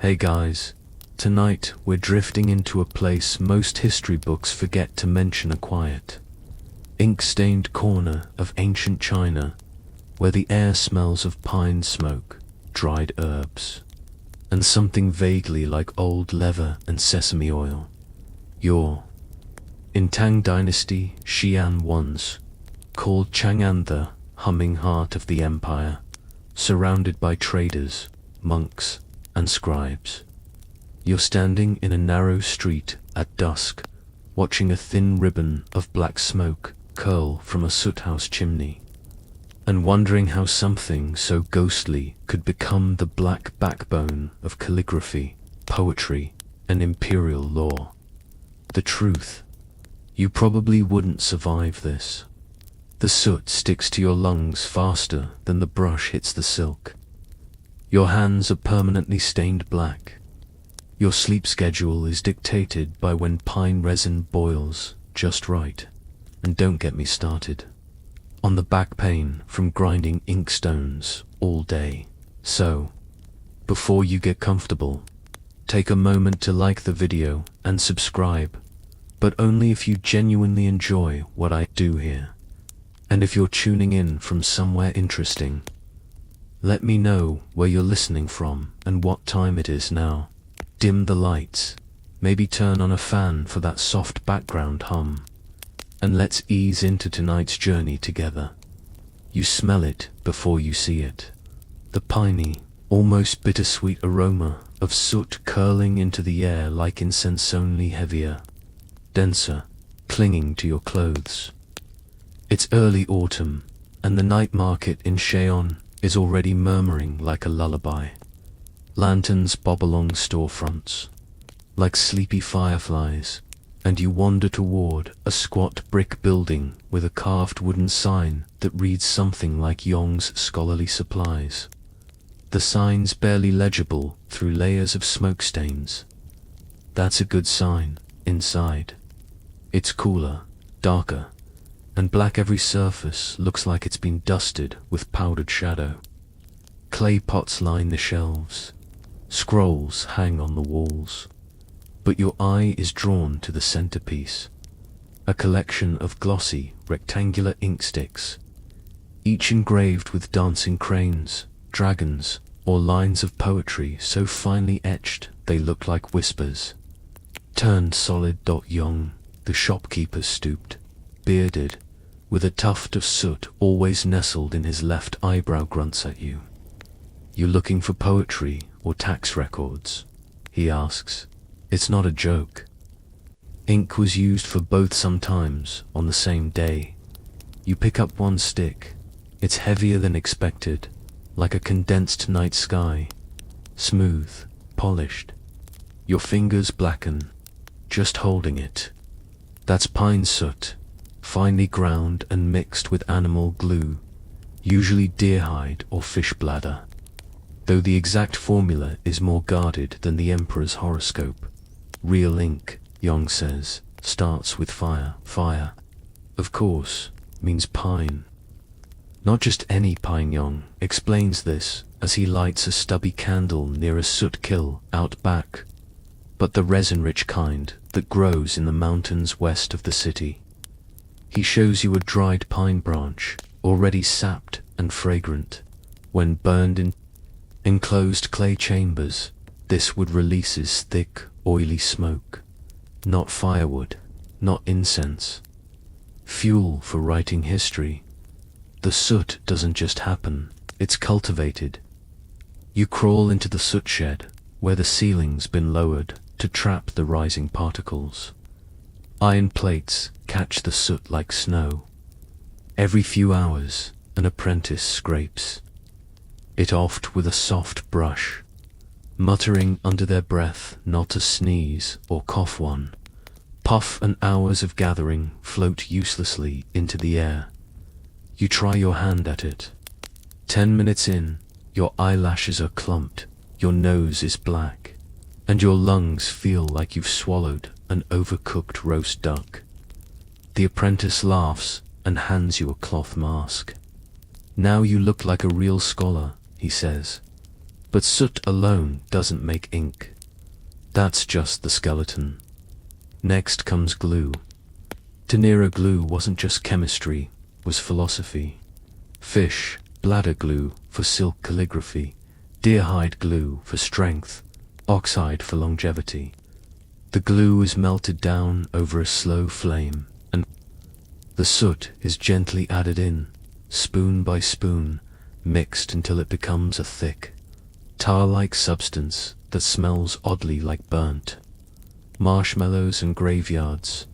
Hey guys, tonight we're drifting into a place most history books forget to mention: a quiet, ink-stained corner of ancient China, where the air smells of pine smoke, dried herbs, and something vaguely like old leather and sesame oil. You're in Tang Dynasty, Xi'an once called Chang'an, the humming heart of the empire, surrounded by traders, monks, and scribes. You're standing in a narrow street at dusk, watching a thin ribbon of black smoke curl from a soot house chimney, and wondering how something so ghostly could become the black backbone of calligraphy, poetry, and imperial law. The truth: you probably wouldn't survive this. The soot sticks to your lungs faster than the brush hits the silk. Your hands are permanently stained black. Your sleep schedule is dictated by when pine resin boils just right. And don't get me started on the back pain from grinding inkstones all day. So, before you get comfortable, take a moment to like the video and subscribe, but only if you genuinely enjoy what I do here. And if you're tuning in from somewhere interesting, let me know where you're listening from and what time it is now. Dim the lights, maybe turn on a fan for that soft background hum, and let's ease into tonight's journey together. You smell it before you see it. The piney, almost bittersweet aroma of soot curling into the air like incense, only heavier, denser, clinging to your clothes. It's early autumn, and the night market in Xi'an is already murmuring like a lullaby. Lanterns bob along storefronts like sleepy fireflies, and you wander toward a squat brick building with a carved wooden sign that reads something like Yong's Scholarly Supplies. The sign's barely legible through layers of smoke stains. That's a good sign. Inside, it's cooler, darker, and black. Every surface looks like it's been dusted with powdered shadow. Clay pots line the shelves. Scrolls hang on the walls. But your eye is drawn to the centerpiece, a collection of glossy, rectangular ink sticks, each engraved with dancing cranes, dragons, or lines of poetry so finely etched they look like whispers. Turned solid. Yong, the shopkeeper, stooped, bearded, with a tuft of soot always nestled in his left eyebrow, grunts at you. You looking for poetry or tax records? He asks. It's not a joke. Ink was used for both, sometimes on the same day. You pick up one stick. It's heavier than expected, like a condensed night sky. Smooth, polished. Your fingers blacken, just holding it. That's pine soot, finely ground and mixed with animal glue, usually deer hide or fish bladder. Though the exact formula is more guarded than the emperor's horoscope. Real ink, Yong says, starts with fire. Fire, of course, means pine. Not just any pine. Yong explains this as he lights a stubby candle near a soot kill out back, but the resin-rich kind that grows in the mountains west of the city. He shows you a dried pine branch, already sapped and fragrant. When burned in enclosed clay chambers, this wood releases thick, oily smoke. Not firewood, not incense. Fuel for writing history. The soot doesn't just happen, it's cultivated. You crawl into the soot shed, where the ceiling's been lowered to trap the rising particles. Iron plates catch the soot like snow. Every few hours, an apprentice scrapes it off with a soft brush, muttering under their breath not to sneeze or cough. One puff and hours of gathering float uselessly into the air. You try your hand at it. 10 minutes in, your eyelashes are clumped, your nose is black, and your lungs feel like you've swallowed an overcooked roast duck. The apprentice laughs and hands you a cloth mask. Now you look like a real scholar, he says. But soot alone doesn't make ink. That's just the skeleton. Next comes glue. Tenera glue wasn't just chemistry, was philosophy. Fish bladder glue for silk calligraphy, deer hide glue for strength, oxide for longevity. The glue is melted down over a slow flame, and the soot is gently added in, spoon by spoon, mixed until it becomes a thick, tar-like substance that smells oddly like burnt marshmallows and graveyards.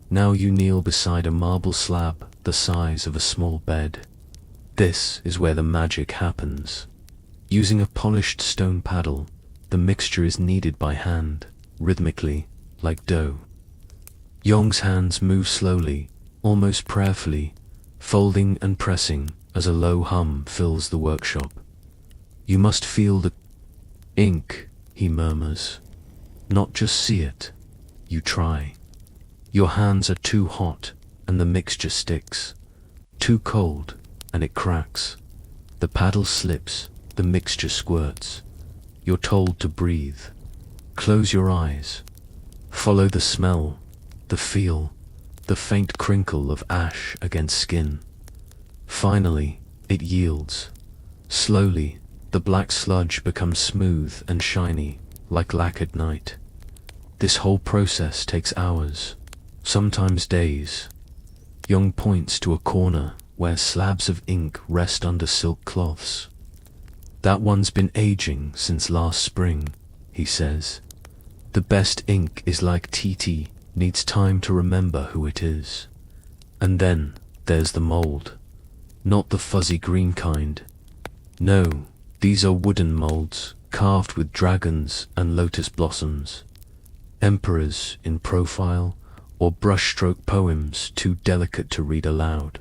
Now you kneel beside a marble slab the size of a small bed. This is where the magic happens. Using a polished stone paddle, the mixture is kneaded by hand, rhythmically, like dough. Yong's hands move slowly, almost prayerfully, folding and pressing as a low hum fills the workshop. You must feel the ink, he murmurs. Not just see it. You try. Your hands are too hot, and the mixture sticks. Too cold, and it cracks. The paddle slips, the mixture squirts. You're told to breathe. Close your eyes. Follow the smell, the feel, the faint crinkle of ash against skin. Finally, it yields. Slowly, the black sludge becomes smooth and shiny, like lacquered night. This whole process takes hours, sometimes days. Young points to a corner where slabs of ink rest under silk cloths. That one's been aging since last spring, he says. The best ink is like TT, needs time to remember who it is. And then there's the mold. Not the fuzzy green kind. No, these are wooden molds, carved with dragons and lotus blossoms. Emperors in profile, or brushstroke poems too delicate to read aloud.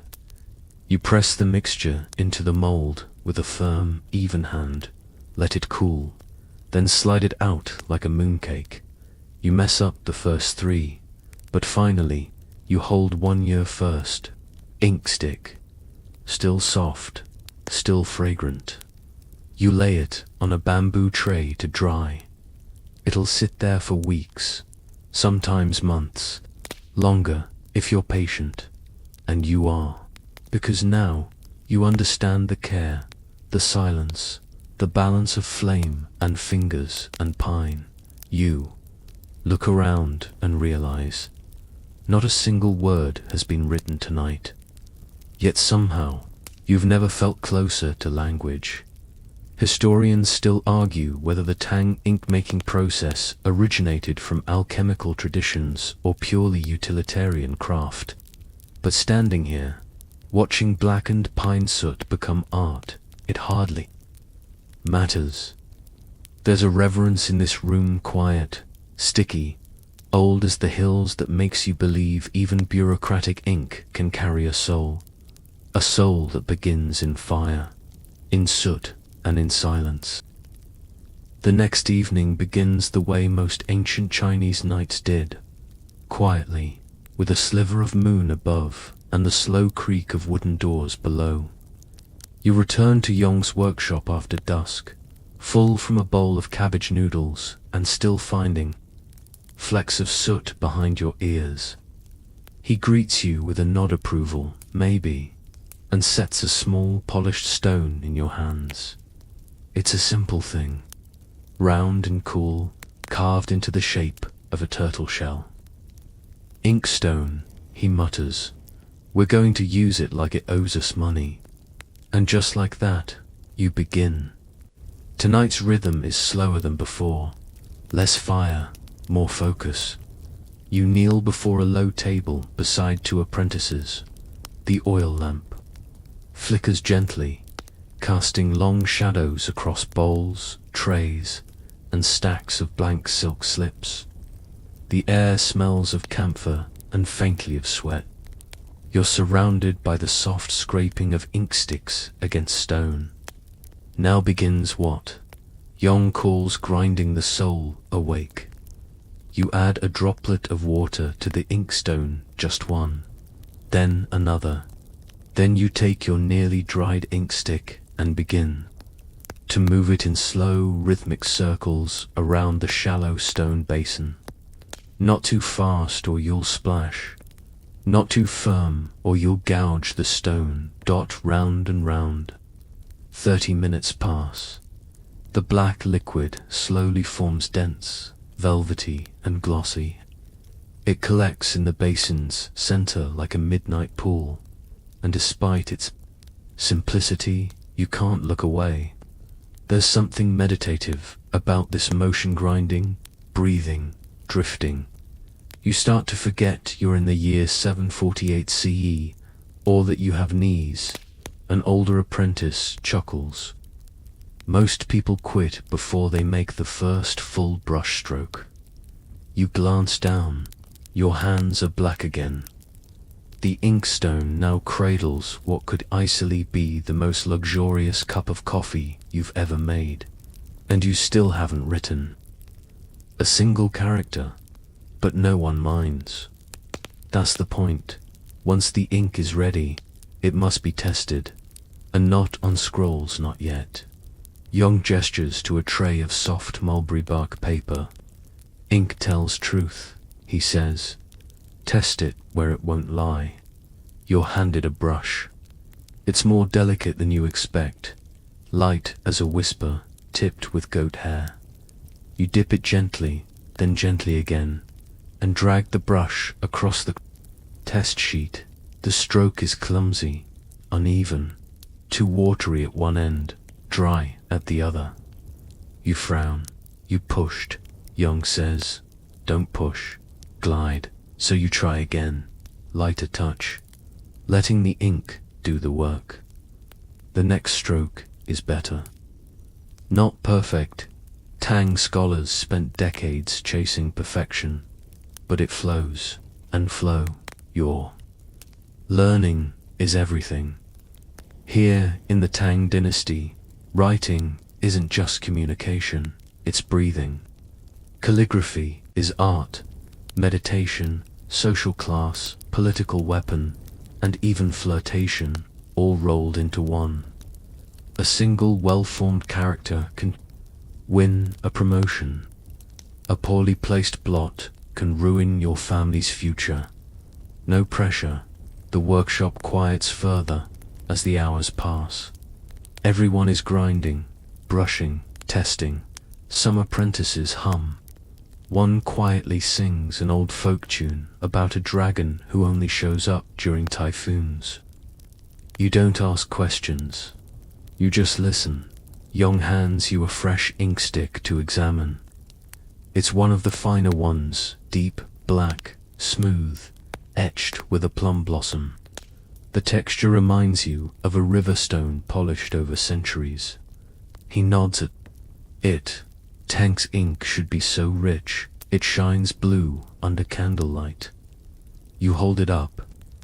You press the mixture into the mold with a firm, even hand, let it cool, then slide it out like a mooncake. You mess up the first three, but finally you hold one year first, ink stick, still soft, still fragrant. You lay it on a bamboo tray to dry. It'll sit there for weeks, sometimes months, longer if you're patient, and you are, because now you understand the care, the silence, the balance of flame and fingers and pine. You look around and realize, not a single word has been written tonight, yet somehow you've never felt closer to language. Historians still argue whether the Tang ink-making process originated from alchemical traditions or purely utilitarian craft. But standing here, watching blackened pine soot become art, it hardly matters. There's a reverence in this room, quiet, sticky, old as the hills, that makes you believe even bureaucratic ink can carry a soul that begins in fire, in soot, and in silence. The next evening begins the way most ancient Chinese nights did, quietly, with a sliver of moon above and the slow creak of wooden doors below. You return to Yong's workshop after dusk, full from a bowl of cabbage noodles and still finding flecks of soot behind your ears. He greets you with a nod approval, maybe, and sets a small polished stone in your hands. It's a simple thing, round and cool, carved into the shape of a turtle shell. Inkstone, he mutters. We're going to use it like it owes us money. And just like that, you begin. Tonight's rhythm is slower than before. Less fire, more focus. You kneel before a low table beside two apprentices. The oil lamp flickers gently, casting long shadows across bowls, trays, and stacks of blank silk slips. The air smells of camphor and faintly of sweat. You're surrounded by the soft scraping of ink sticks against stone. Now begins what Yong calls grinding the soul awake. You add a droplet of water to the inkstone, just one, then another. Then you take your nearly dried ink stick and begin to move it in slow, rhythmic circles around the shallow stone basin. Not too fast or you'll splash. Not too firm or you'll gouge the stone. Round and round. 30 minutes pass. The black liquid slowly forms dense, velvety, and glossy. It collects in the basin's center like a midnight pool, and despite its simplicity, you can't look away. There's something meditative about this motion, grinding, breathing, drifting. You start to forget you're in the year 748 CE, or that you have knees. An older apprentice chuckles. Most people quit before they make the first full brush stroke. You glance down. Your hands are black again. The inkstone now cradles what could easily be the most luxurious cup of coffee you've ever made. And you still haven't written a single character, but no one minds. That's the point. Once the ink is ready, it must be tested, and not on scrolls, not yet. Young gestures to a tray of soft mulberry bark paper. Ink tells truth, he says. Test it where it won't lie. You're handed a brush. It's more delicate than you expect, light as a whisper, tipped with goat hair. You dip it gently, then gently again, and drag the brush across the test sheet. The stroke is clumsy, uneven, too watery at one end, dry at the other. You frown. You pushed, Young says. Don't push. Glide. So you try again. Lighter touch. Letting the ink do the work. The next stroke is better. Not perfect. Tang scholars spent decades chasing perfection. But it flows. And flow. Your learning is everything. Here in the Tang Dynasty, writing isn't just communication, it's breathing. Calligraphy is art, meditation, social class, political weapon, and even flirtation, all rolled into one. A single well-formed character can win a promotion. A poorly placed blot can ruin your family's future. No pressure. The workshop quiets further as the hours pass. Everyone is grinding, brushing, testing. Some apprentices hum. One quietly sings an old folk tune about a dragon who only shows up during typhoons. You don't ask questions. You just listen. Young hands you a fresh ink stick to examine. It's one of the finer ones, deep, black, smooth, etched with a plum blossom. The texture reminds you of a river stone polished over centuries. He nods at it. Tang's ink should be so rich, it shines blue under candlelight. You hold it up.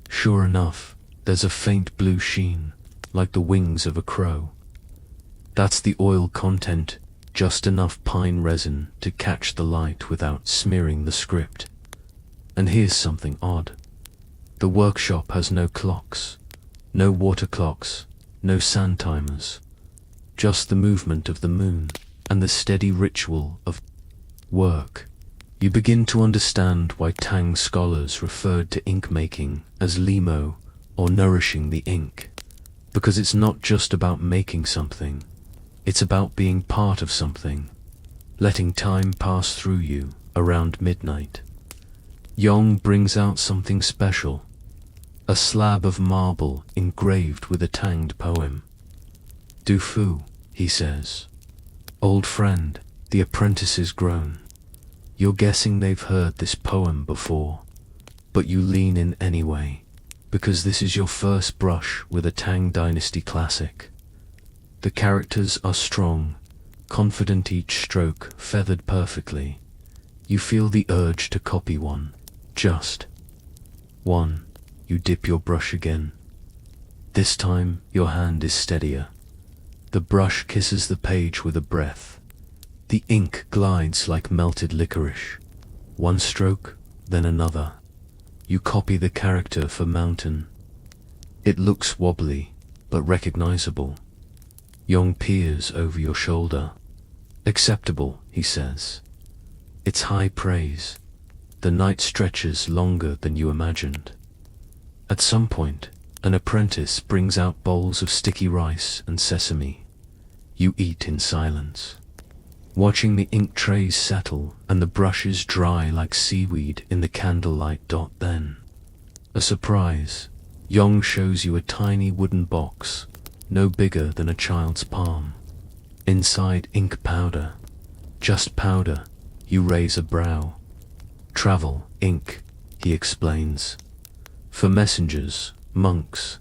Sure enough, there's a faint blue sheen, like the wings of a crow. That's the oil content, just enough pine resin to catch the light without smearing the script. And here's something odd. The workshop has no clocks, no water clocks, no sand timers. Just the movement of the moon and the steady ritual of work. You begin to understand why Tang scholars referred to ink making as limo, or nourishing the ink. Because it's not just about making something, it's about being part of something, letting time pass through you around midnight. Yong brings out something special, a slab of marble engraved with a tanged poem. Du Fu, he says. Old friend, the apprentice is grown. You're guessing they've heard this poem before, but you lean in anyway, because this is your first brush with a Tang Dynasty classic. The characters are strong, confident, each stroke feathered perfectly. You feel the urge to copy one. Just one. You dip your brush again. This time your hand is steadier. The brush kisses the page with a breath. The ink glides like melted licorice. One stroke, then another. You copy the character for mountain. It looks wobbly, but recognizable. Yong peers over your shoulder. Acceptable, he says. It's high praise. The night stretches longer than you imagined. At some point, an apprentice brings out bowls of sticky rice and sesame. You eat in silence, watching the ink trays settle and the brushes dry like seaweed in the candlelight. Then, a surprise. Yong shows you a tiny wooden box, no bigger than a child's palm. Inside, ink powder. Just powder. You raise a brow. Travel ink, he explains. For messengers, monks,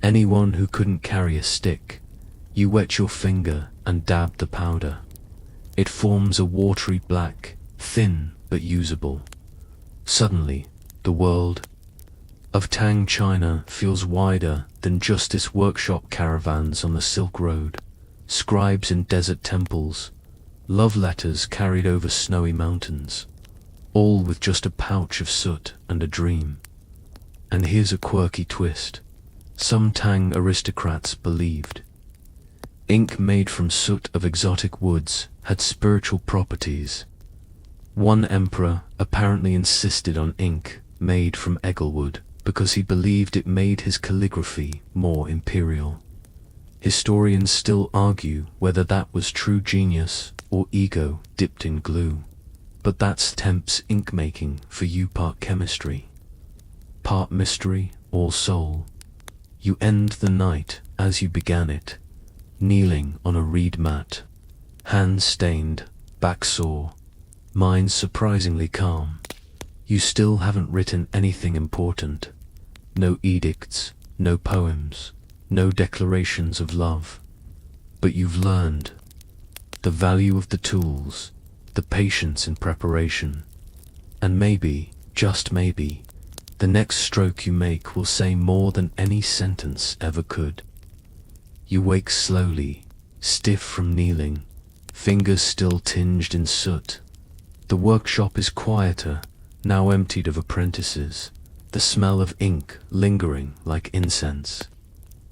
anyone who couldn't carry a stick. You wet your finger and dab the powder. It forms a watery black, thin but usable. Suddenly, the world of Tang China feels wider than justice workshop caravans on the Silk Road, scribes in desert temples, love letters carried over snowy mountains, all with just a pouch of soot and a dream. And here's a quirky twist. Some Tang aristocrats believed ink made from soot of exotic woods had spiritual properties. One emperor apparently insisted on ink made from egglewood because he believed it made his calligraphy more imperial. Historians still argue whether that was true genius or ego dipped in glue. But that's Temp's ink making for you, part chemistry, part mystery, all soul. You end the night as you began it, kneeling on a reed mat, hands stained, back sore, mind surprisingly calm. You still haven't written anything important. No edicts, no poems, no declarations of love. But you've learned the value of the tools, the patience in preparation. And maybe, just maybe, the next stroke you make will say more than any sentence ever could. You wake slowly, stiff from kneeling, fingers still tinged in soot. The workshop is quieter, now emptied of apprentices, the smell of ink lingering like incense.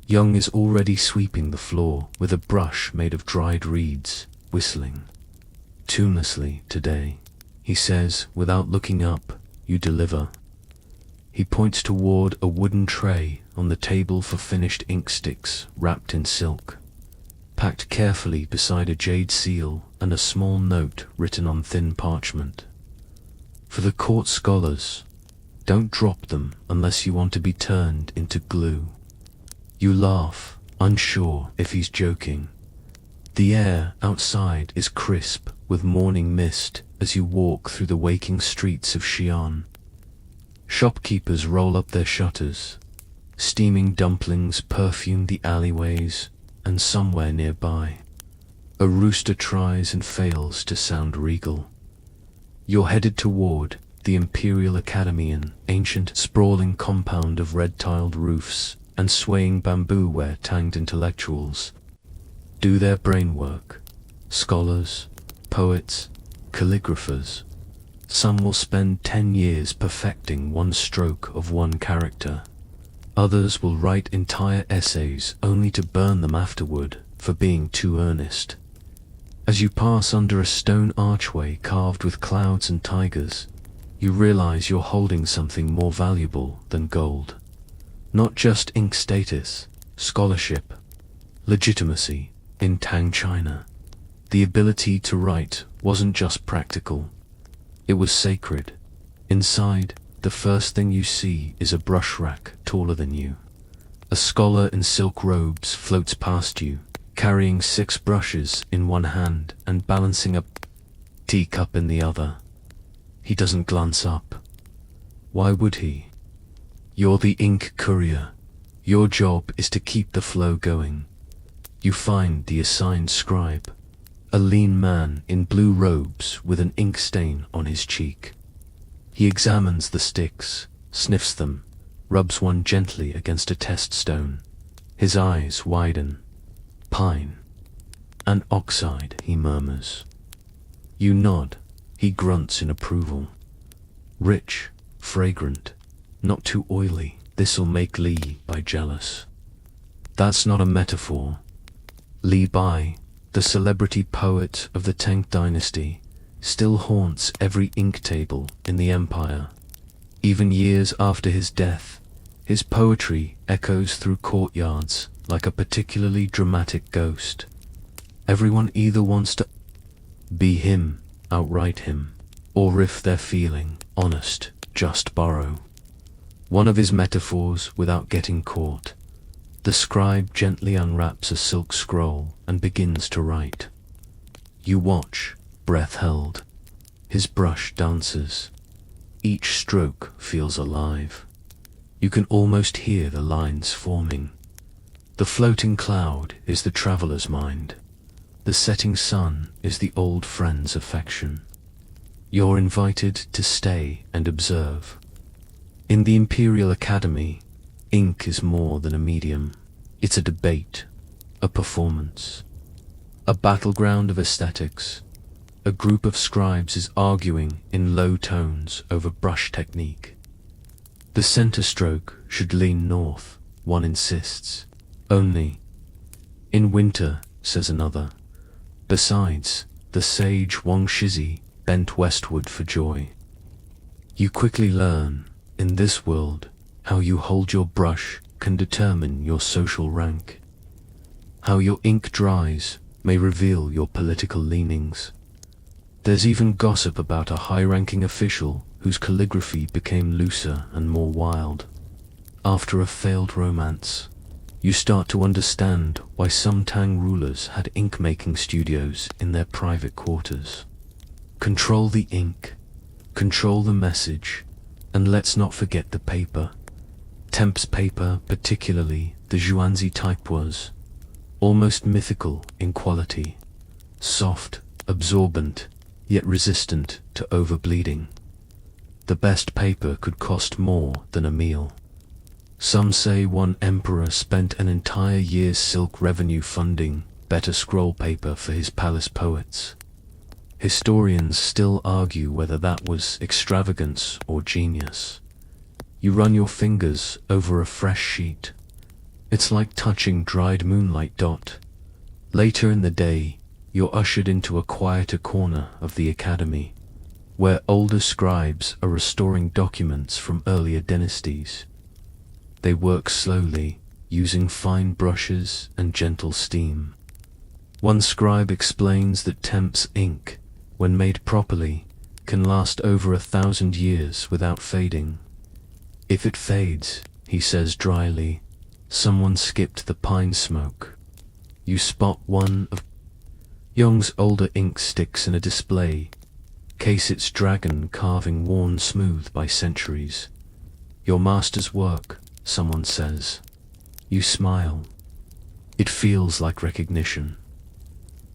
Young is already sweeping the floor with a brush made of dried reeds, whistling. Tunelessly today, he says without looking up. You deliver. He points toward a wooden tray on the table for finished ink sticks wrapped in silk, packed carefully beside a jade seal and a small note written on thin parchment. For the court scholars, don't drop them unless you want to be turned into glue. You laugh, unsure if he's joking. The air outside is crisp with morning mist as you walk through the waking streets of Xi'an. Shopkeepers roll up their shutters. Steaming dumplings perfume the alleyways, and somewhere nearby, a rooster tries and fails to sound regal. You're headed toward the Imperial Academy, an ancient, sprawling compound of red-tiled roofs and swaying bamboo where Tanged intellectuals do their brain work. Scholars, poets, calligraphers. Some will spend 10 years perfecting one stroke of one character. Others will write entire essays only to burn them afterward for being too earnest. As you pass under a stone archway carved with clouds and tigers, you realize you're holding something more valuable than gold. Not just ink status, scholarship, legitimacy. In Tang China, the ability to write wasn't just practical, it was sacred. Inside, the first thing you see is a brush rack taller than you. A scholar in silk robes floats past you, carrying 6 brushes in one hand and balancing a teacup in the other. He doesn't glance up. Why would he? You're the ink courier. Your job is to keep the flow going. You find the assigned scribe, a lean man in blue robes with an ink stain on his cheek. He examines the sticks, sniffs them, rubs one gently against a test stone. His eyes widen. Pine. An oxide, he murmurs. You nod. He grunts in approval. Rich, fragrant, not too oily. This'll make Li Bai jealous. That's not a metaphor. Li Bai, the celebrity poet of the Tang Dynasty, still haunts every ink table in the empire. Even years after his death, his poetry echoes through courtyards like a particularly dramatic ghost. Everyone either wants to be him, outright him, or if they're feeling honest, just borrow. One of his metaphors without getting caught. The scribe gently unwraps a silk scroll and begins to write. You watch, breath held. His brush dances. Each stroke feels alive. You can almost hear the lines forming. The floating cloud is the traveler's mind. The setting sun is the old friend's affection. You're invited to stay and observe. In the Imperial Academy, ink is more than a medium. It's a debate, a performance, a battleground of aesthetics. A group of scribes is arguing in low tones over brush technique. The center stroke should lean north, one insists. Only in winter, says another. Besides, the sage Wang Shizi bent westward for joy. You quickly learn, in this world, how you hold your brush can determine your social rank. How your ink dries may reveal your political leanings. There's even gossip about a high-ranking official whose calligraphy became looser and more wild. After a failed romance, you start to understand why some Tang rulers had ink-making studios in their private quarters. Control the ink, control the message, and let's not forget the paper. Temp's paper, particularly the Zhuangzi type, was almost mythical in quality. Soft, absorbent, yet resistant to overbleeding. The best paper could cost more than a meal. Some say one emperor spent an entire year's silk revenue funding better scroll paper for his palace poets. Historians still argue whether that was extravagance or genius. You run your fingers over a fresh sheet. It's like touching dried moonlight dot. Later in the day, you're ushered into a quieter corner of the academy, where older scribes are restoring documents from earlier dynasties. They work slowly, using fine brushes and gentle steam. One scribe explains that Temp's ink, when made properly, can last over 1,000 years without fading. If it fades, he says dryly, someone skipped the pine smoke. You spot one of Young's older ink sticks in a display case, its dragon carving worn smooth by centuries. Your master's work, someone says. You smile. It feels like recognition.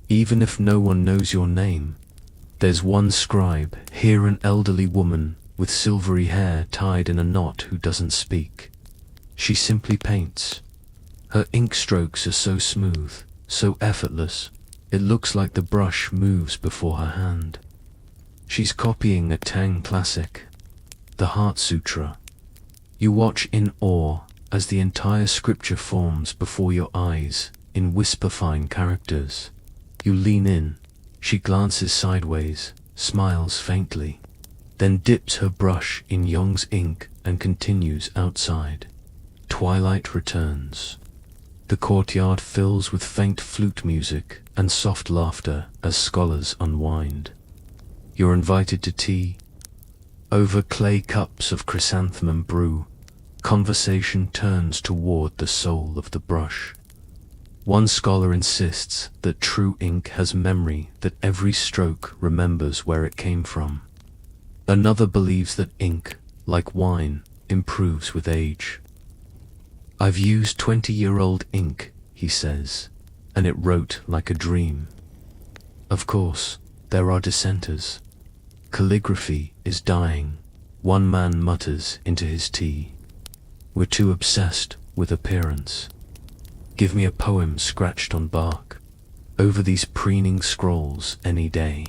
Even if no one knows your name, there's one scribe, here an elderly woman with silvery hair tied in a knot who doesn't speak. She simply paints. Her ink strokes are so smooth, so effortless, it looks like the brush moves before her hand. She's copying a Tang classic, the Heart Sutra. You watch in awe as the entire scripture forms before your eyes in whisper-fine characters. You lean in. She glances sideways, smiles faintly, then dips her brush in Yong's ink and continues outside. Twilight returns. The courtyard fills with faint flute music and soft laughter as scholars unwind. You're invited to tea. Over clay cups of chrysanthemum brew, conversation turns toward the soul of the brush. One scholar insists that true ink has memory, that every stroke remembers where it came from. Another believes that ink, like wine, improves with age. I've used 20-year-old ink, he says, and it wrote like a dream. Of course, there are dissenters. Calligraphy is dying, one man mutters into his tea. We're too obsessed with appearance. Give me a poem scratched on bark, over these preening scrolls any day.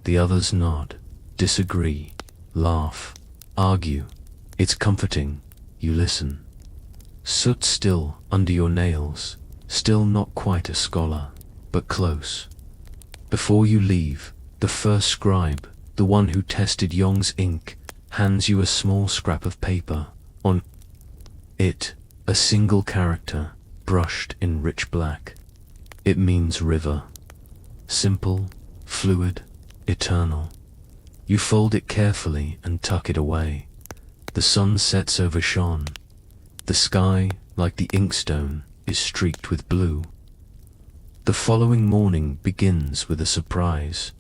The others nod, disagree, laugh, argue. It's comforting, you listen. Soot still under your nails, still not quite a scholar, but close. Before you leave, the first scribe, the one who tested Yong's ink, hands you a small scrap of paper. On it, a single character, brushed in rich black. It means river. Simple, fluid, eternal. You fold it carefully and tuck it away. The sun sets over Shan. The sky, like the inkstone, is streaked with blue. The following morning begins with a surprise.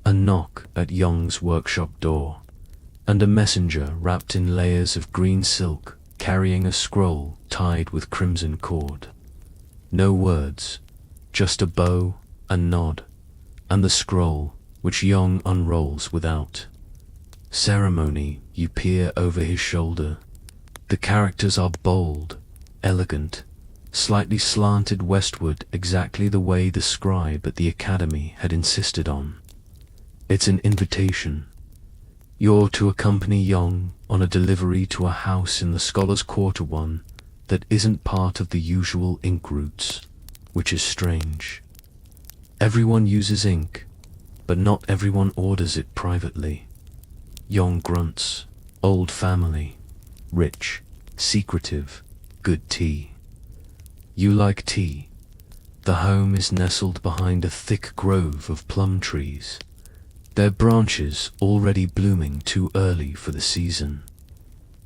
A knock at Yong's workshop door, and a messenger wrapped in layers of green silk, carrying a scroll tied with crimson cord. No words, just a bow, a nod, and the scroll, which Yong unrolls without ceremony. You peer over his shoulder. The characters are bold, elegant, slightly slanted westward, exactly the way the scribe at the academy had insisted on. It's an invitation. You're to accompany Yong on a delivery to a house in the Scholars' Quarter, one that isn't part of the usual ink routes, which is strange. Everyone uses ink, but not everyone orders it privately. Yong grunts. Old family. Rich. Secretive. Good tea. You like tea. The home is nestled behind a thick grove of plum trees, their branches already blooming too early for the season.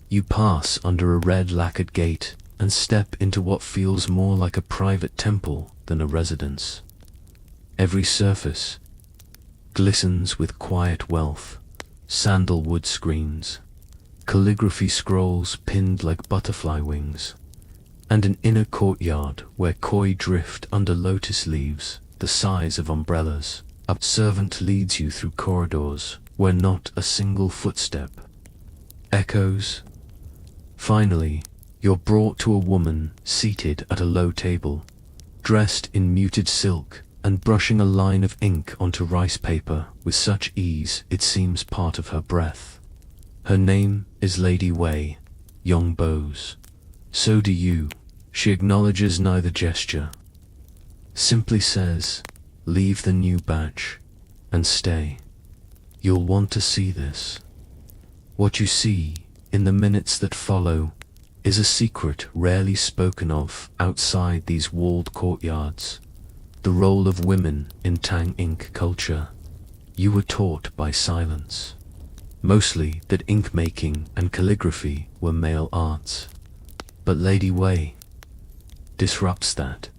You pass under a red lacquered gate and step into what feels more like a private temple than a residence. Every surface glistens with quiet wealth, sandalwood screens, calligraphy scrolls pinned like butterfly wings, and an inner courtyard where koi drift under lotus leaves the size of umbrellas. A servant leads you through corridors where not a single footstep echoes. Finally, you're brought to a woman seated at a low table, dressed in muted silk and brushing a line of ink onto rice paper with such ease it seems part of her breath. Her name is Lady Wei. Yong bows. So do you. She acknowledges neither gesture. Simply says, "Leave the new batch and stay. You'll want to see this." What you see in the minutes that follow is a secret rarely spoken of outside these walled courtyards. The role of women in Tang ink culture. You were taught by silence, mostly that ink making and calligraphy were male arts. But Lady Wei disrupts that.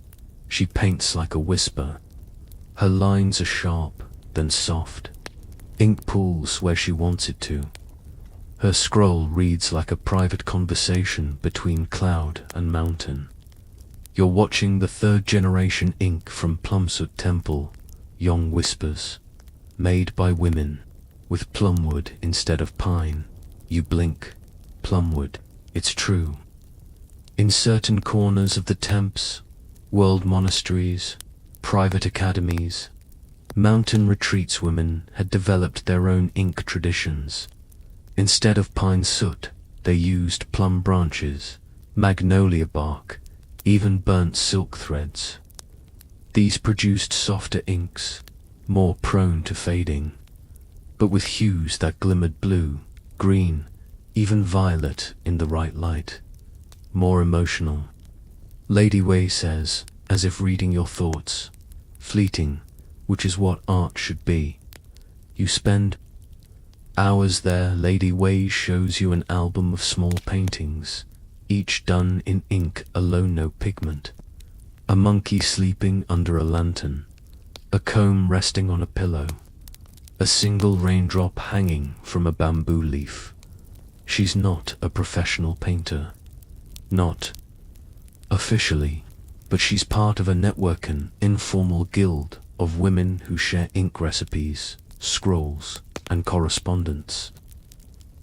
She paints like a whisper. Her lines are sharp, then soft. Ink pools where she wants it to. Her scroll reads like a private conversation between cloud and mountain. You're watching the third generation ink from Plumsoot Temple. Yong whispers. Made by women, with plumwood instead of pine. You blink. Plumwood. It's true. In certain corners of the temples, world monasteries, private academies, mountain retreats, women had developed their own ink traditions. Instead of pine soot, they used plum branches, magnolia bark, even burnt silk threads. These produced softer inks, more prone to fading, but with hues that glimmered blue, green, even violet in the right light. More emotional. Lady Wei says, as if reading your thoughts. Fleeting, which is what art should be. You spend hours there. Lady Wei shows you an album of small paintings, each done in ink alone, no pigment. A monkey sleeping under a lantern, a comb resting on a pillow, a single raindrop hanging from a bamboo leaf. She's not a professional painter. Not officially, but she's part of a network, an informal guild of women who share ink recipes, scrolls, and correspondence.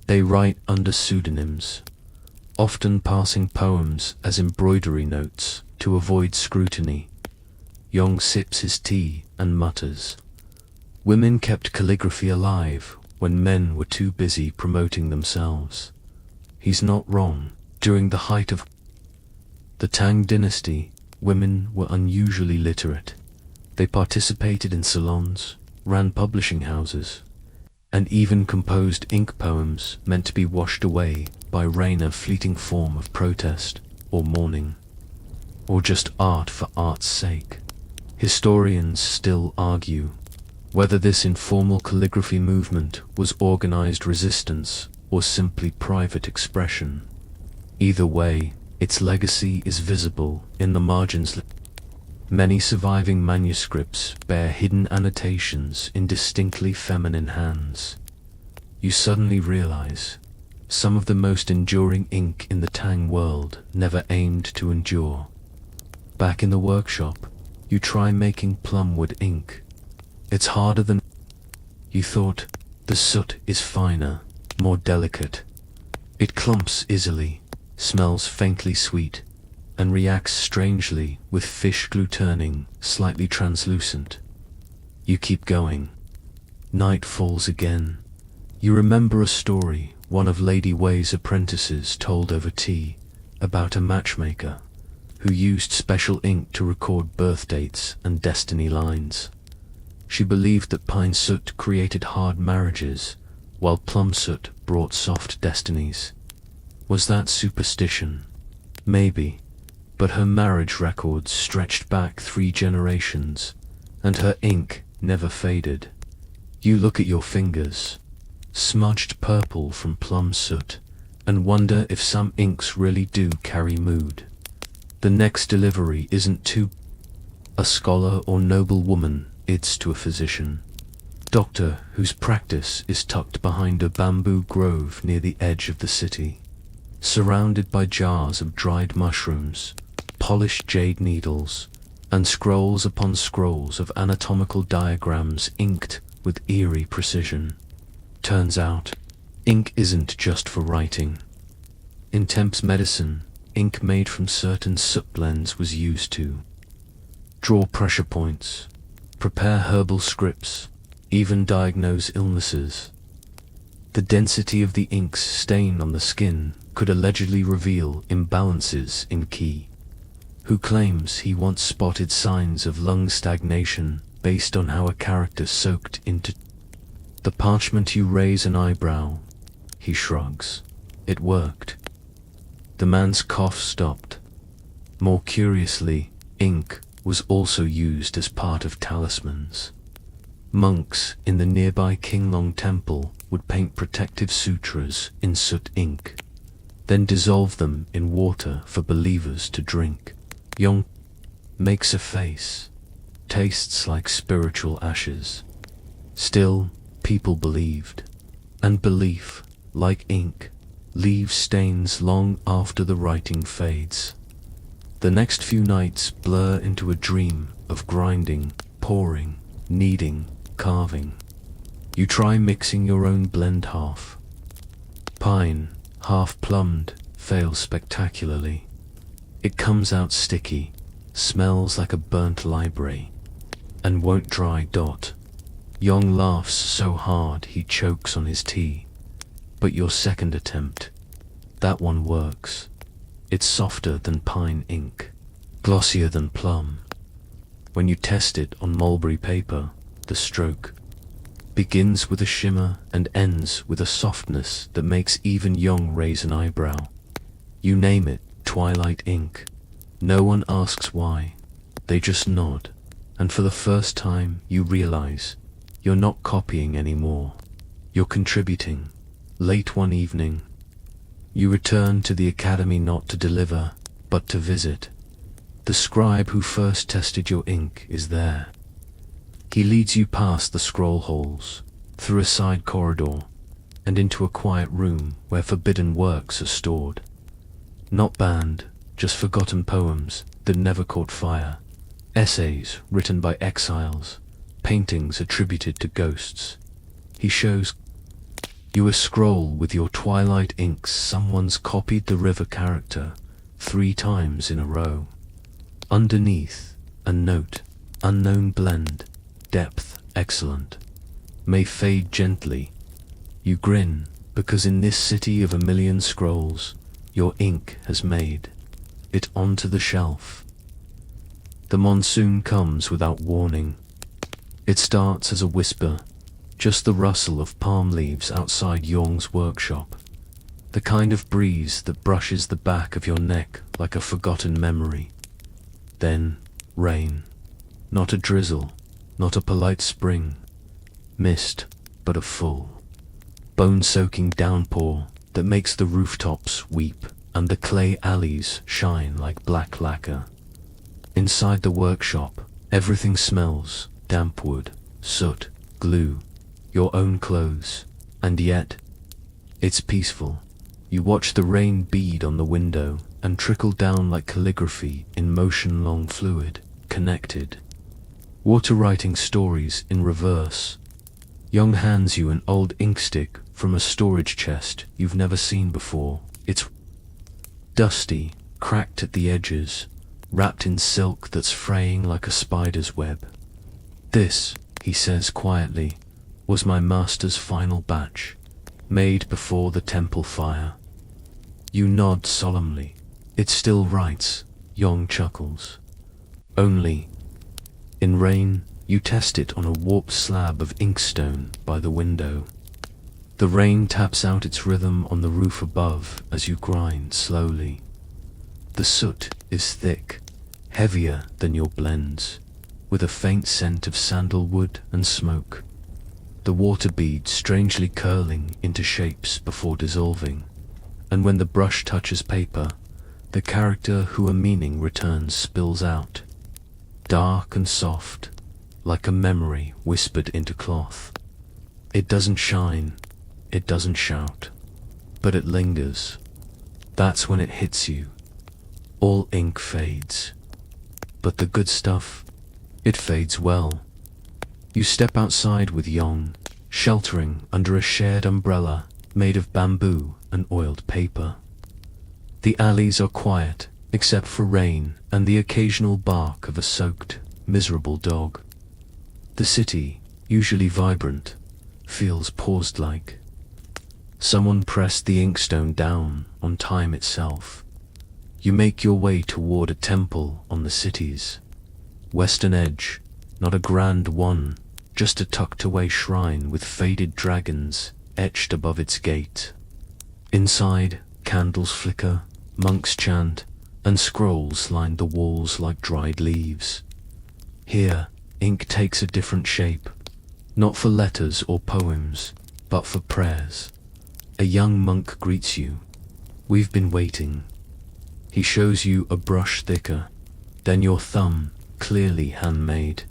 They write under pseudonyms, often passing poems as embroidery notes to avoid scrutiny. Yong sips his tea and mutters. Women kept calligraphy alive when men were too busy promoting themselves. He's not wrong. During the height of the Tang Dynasty, Women were unusually literate. They participated in salons, ran publishing houses, and even composed ink poems meant to be washed away by rain, a fleeting form of protest or mourning, or just art for art's sake. Historians still argue whether this informal calligraphy movement was organized resistance or simply private expression. Either way, its legacy is visible in the margins. Many surviving manuscripts bear hidden annotations in distinctly feminine hands. You suddenly realize some of the most enduring ink in the Tang world never aimed to endure. Back in the workshop, you try making plumwood ink. It's harder than you thought. The soot is finer, more delicate. It clumps easily, smells faintly sweet, and reacts strangely with fish glue turning slightly translucent. You keep going. Night falls again. You remember a story one of Lady Way's apprentices told over tea about a matchmaker who used special ink to record birth dates and destiny lines. She believed that pine soot created hard marriages, while plum soot brought soft destinies. Was that superstition? Maybe. But her marriage records stretched back 3 generations, and her ink never faded. You look at your fingers, smudged purple from plum soot, and wonder if some inks really do carry mood. The next delivery isn't to a scholar or noble woman, it's to a physician. Doctor whose practice is tucked behind a bamboo grove near the edge of the city, surrounded by jars of dried mushrooms, polished jade needles, and scrolls upon scrolls of anatomical diagrams inked with eerie precision. Turns out, ink isn't just for writing. In Temp's medicine, ink made from certain soot blends was used to draw pressure points, prepare herbal scripts, even diagnose illnesses. The density of the ink's stain on the skin could allegedly reveal imbalances in ki. Who claims he once spotted signs of lung stagnation based on how a character soaked into the parchment. You raise an eyebrow. He shrugs. It worked. The man's cough stopped. More curiously, ink was also used as part of talismans. Monks in the nearby Qinglong temple would paint protective sutras in soot ink, then dissolve them in water for believers to drink. Yong makes a face, tastes like spiritual ashes. Still, people believed, and belief, like ink, leaves stains long after the writing fades. The next few nights blur into a dream of grinding, pouring, kneading, carving. You try mixing your own blend, half pine, half plumbed, fails spectacularly. It comes out sticky, smells like a burnt library, and won't dry. Yong laughs so hard he chokes on his tea. But your second attempt, that one works. It's softer than pine ink, glossier than plum. When you test it on mulberry paper, the stroke begins with a shimmer and ends with a softness that makes even Yong raise an eyebrow. You name it, twilight ink. No one asks why. They just nod, and for the first time you realize you're not copying anymore. You're contributing. Late one evening, you return to the academy not to deliver, but to visit. The scribe who first tested your ink is there. He leads you past the scroll holes, through a side corridor, and into a quiet room where forbidden works are stored. Not banned, just forgotten poems that never caught fire, essays written by exiles, paintings attributed to ghosts. He shows you a scroll with your twilight inks. Someone's copied the river character 3 times in a row. Underneath, a note, unknown blend, depth excellent, may fade gently. You grin, because in this city of 1,000,000 scrolls, your ink has made it onto the shelf. The monsoon comes without warning. It starts as a whisper, just the rustle of palm leaves outside Yong's workshop. The kind of breeze that brushes the back of your neck like a forgotten memory. Then, rain. Not a drizzle, not a polite spring. Mist, but a full, bone-soaking downpour that makes the rooftops weep and the clay alleys shine like black lacquer. Inside the workshop, everything smells: damp wood, soot, glue, your own clothes. And yet, it's peaceful. You watch the rain bead on the window and trickle down like calligraphy in motion-long fluid, connected. Water writing stories in reverse. Young hands you an old inkstick from a storage chest you've never seen before. It's dusty, cracked at the edges, wrapped in silk that's fraying like a spider's web. This, he says quietly, was my master's final batch, made before the temple fire. You nod solemnly. It still writes, Yong chuckles. Only, in rain, you test it on a warped slab of inkstone by the window. The rain taps out its rhythm on the roof above as you grind slowly. The soot is thick, heavier than your blends, with a faint scent of sandalwood and smoke. The water beads strangely curling into shapes before dissolving, and when the brush touches paper, the character who a meaning returns spills out, dark and soft, like a memory whispered into cloth. It doesn't shine, it doesn't shout, but it lingers. That's when it hits you. All ink fades, but the good stuff, it fades well. You step outside with Yong, sheltering under a shared umbrella made of bamboo and oiled paper. The alleys are quiet, except for rain and the occasional bark of a soaked, miserable dog. The city, usually vibrant, feels paused-like. Someone pressed the inkstone down on time itself. You make your way toward a temple on the city's western edge, not a grand one, just a tucked-away shrine with faded dragons etched above its gate. Inside, candles flicker, monks chant, and scrolls line the walls like dried leaves. Here, ink takes a different shape, not for letters or poems, but for prayers. A young monk greets you. We've been waiting. He shows you a brush thicker, then your thumb, clearly handmade,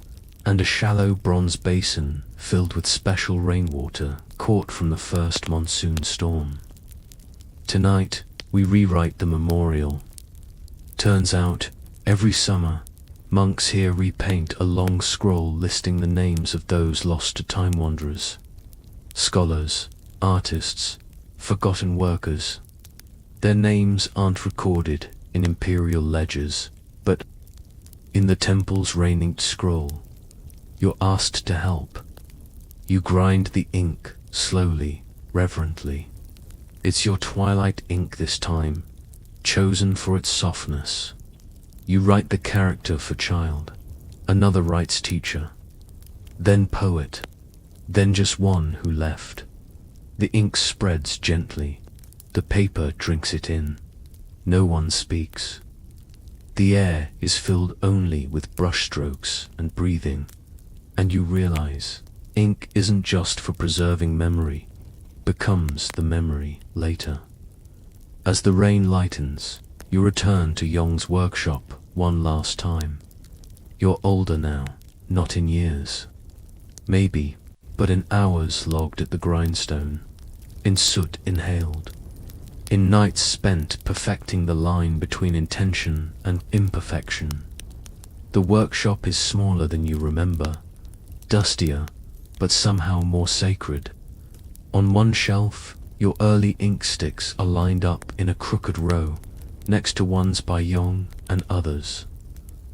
and a shallow bronze basin filled with special rainwater caught from the first monsoon storm. Tonight, we rewrite the memorial. Turns out, every summer, monks here repaint a long scroll listing the names of those lost to time wanderers. Scholars, artists, forgotten workers. Their names aren't recorded in imperial ledgers, but in the temple's rain-inked scroll, you're asked to help. You grind the ink slowly, reverently. It's your twilight ink this time, chosen for its softness. You write the character for child, another writes teacher, then poet, then just one who left. The ink spreads gently, the paper drinks it in. No one speaks. The air is filled only with brushstrokes and breathing, and you realize ink isn't just for preserving memory, becomes the memory later. As the rain lightens, you return to Yong's workshop one last time. You're older now, not in years. Maybe, but in hours logged at the grindstone, in soot inhaled, in nights spent perfecting the line between intention and imperfection. The workshop is smaller than you remember, dustier, but somehow more sacred. On one shelf, your early ink sticks are lined up in a crooked row, next to ones by Yong and others,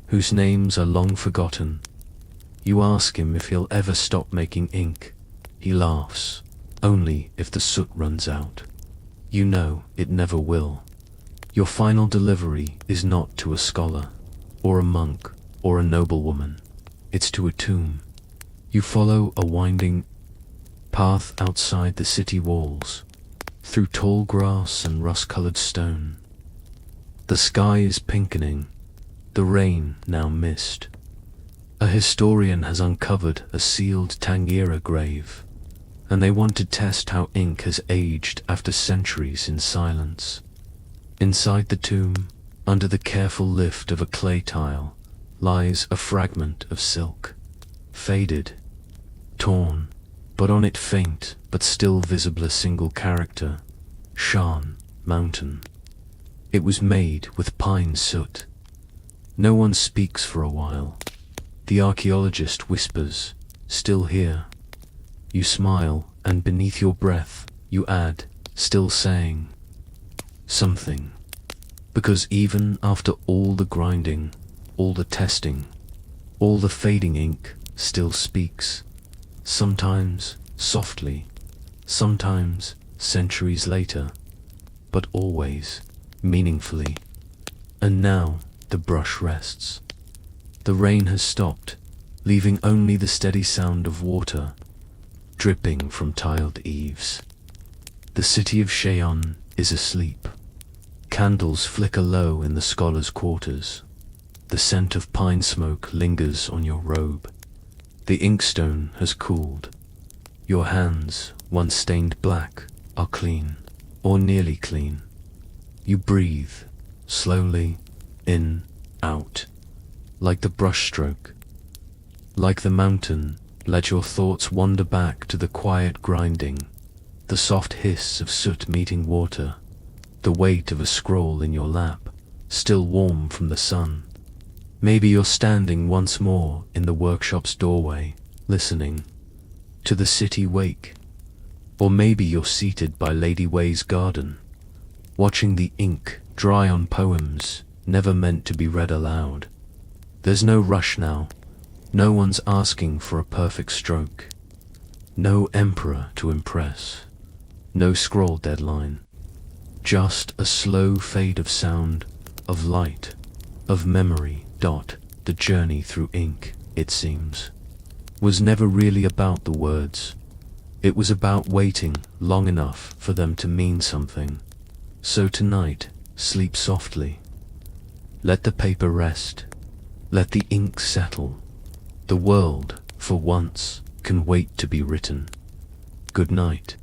whose names are long forgotten. You ask him if he'll ever stop making ink. He laughs, only if the soot runs out. You know it never will. Your final delivery is not to a scholar, or a monk, or a noblewoman. It's to a tomb. You follow a winding path outside the city walls, through tall grass and rust-colored stone. The sky is pinkening, the rain now mist. A historian has uncovered a sealed Tang grave, and they want to test how ink has aged after centuries in silence. Inside the tomb, under the careful lift of a clay tile, lies a fragment of silk, faded, torn, but on it faint but still visible a single character: Shan, mountain. It was made with pine soot. No one speaks for a while. The archaeologist whispers, "Still here." You smile, and beneath your breath, you add, "Still saying something." Because even after all the grinding, all the testing, all the fading ink still speaks. Sometimes softly, sometimes centuries later, but always meaningfully. And now the brush rests. The rain has stopped, leaving only the steady sound of water dripping from tiled eaves. The city of Aegean is asleep. Candles flicker low in the scholars' quarters. The scent of pine smoke lingers on your robe. The inkstone has cooled. Your hands, once stained black, are clean, or nearly clean. You breathe, slowly, in, out, like the brushstroke. Like the mountain, let your thoughts wander back to the quiet grinding, the soft hiss of soot meeting water, the weight of a scroll in your lap, still warm from the sun. Maybe you're standing once more in the workshop's doorway, listening to the city wake. Or maybe you're seated by Lady Way's garden, watching the ink dry on poems never meant to be read aloud. There's no rush now. No one's asking for a perfect stroke. No emperor to impress. No scroll deadline. Just a slow fade of sound, of light, of memory. The journey through ink, it seems, was never really about the words. It was about waiting long enough for them to mean something. So tonight, sleep softly. Let the paper rest. Let the ink settle. The world, for once, can wait to be written. Good night.